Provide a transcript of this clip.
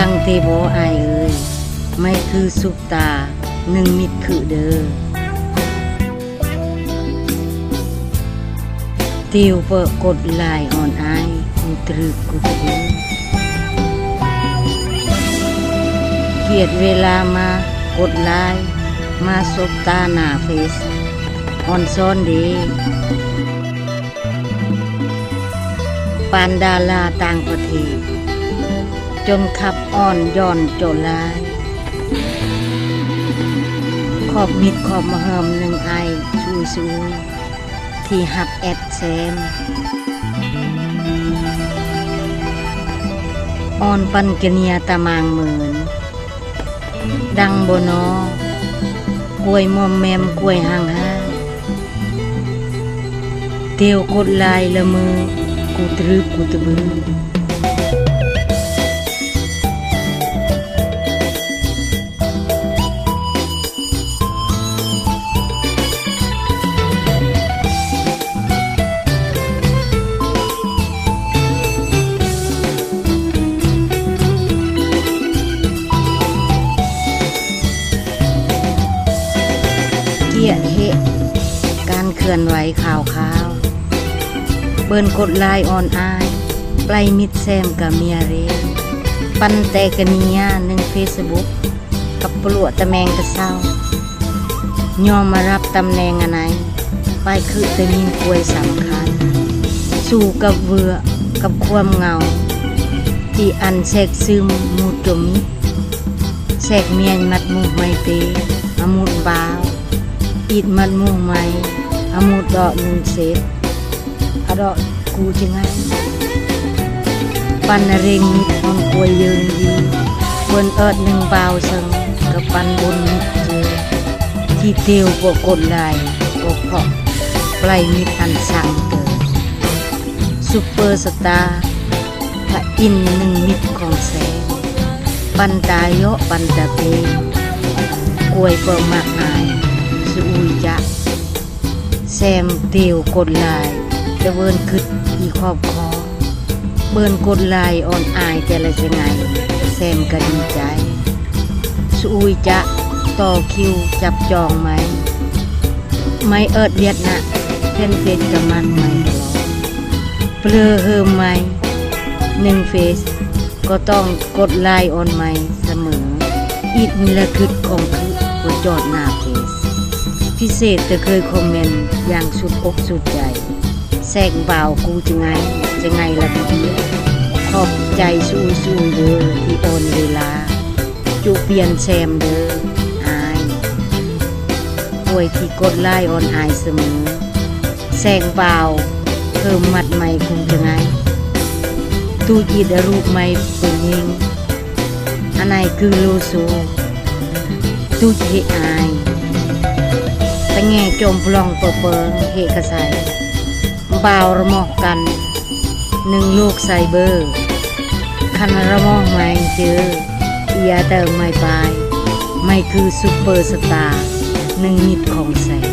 ฟังเตโบอายเอ่ยไม่คือสุปตาหนึ่งมิตรคือเด้อติวเปิดกดลายอ่อนอายกูตรึกกูตรึกเกียดเวลามากดลายมาสบตาหน้าเฟซอ่อนซ้อนดีปานดาราต่างประเทศจนขับอ่อนย่อนโจลายขอบมิดขอบมะเฮิมหนึ่งไอชูที่หับแอดแซมอ่อนปันกะเนียตะมางเหมือนดังโบนอกล้วยมอมแมมกล้วยห่างห้างเตียวกดลายละมือกูตรึกกูตะบือเกียเหการเคลื่อนไหวข่าวเปิ้นกดไลน์ออนไอปลายมิดแซมกับเมียเรปันแต่กะเนียหนึ่งเฟซบุ๊กกับปลวตะแมงกะเศร้ายอมมารับตำแหน่งอะไรไปคือตะยินกล้วยสำคัญสู่กับเวือกับความเงาที่อันแทรกซึมมูดจมิแทรกเมียนมัดมุกไม่เตอมุดบาวอีดมัดมุกไม่อมุดดอกหนึ่งเศษอดอกกูจะไงปันเร่งมิดมันกวยยืนดีบนเอิดหนึ่งเบาสังกับปันบนมิดเจอที่เตียวปกดลายปกเพาะปลายมิดอันสั่งเกิดซุปเปอร์สตาร์พระอินหนึ่งมิดของแสงปันตาโยปันตาเปกวยเปิมากอายสุยจะแซมเตียวกดลายจะเวินขึ้นอีครอบครองเบินกดลายอ่อนอายแต่ละจะไงแซมก็ดีใจสุยจะต่อคิวจับจองไหมไม่เอิดเวียดนะเพ่นเฟซกับมันไม่ตลอดเปลือเฮิมไหมหนึ่งเฟซก็ต้องกดไลน์ออนไม่เสมออีกมีละคึดของคือก็จอดหน้าเฟซพิเศษจะเคยคอมเมนต์อย่างสุดอกสุดใจแทรกเบากูจะไงละพี่ขอบใจสู้เด้อที่โอนเวลาจุเปลี่ยนแซมเด้ออายป่วยที่กดไล่ออนอายเสมอแทรกเบาเพิ่มมัดใหม่คงจะไงตูอีดรูปใหม่ปืนยิงอันไหนคือโลโซตูเฮอายตะแง่จมปลองเปิงเฮกระใสบ่าวระมอกกันหนึ่งลูกไซเบอร์คันระมอกไม่เจอเอียเติมไม่ไปไม่คือซุปเปอร์สตาร์หนึ่งมิตรของแสง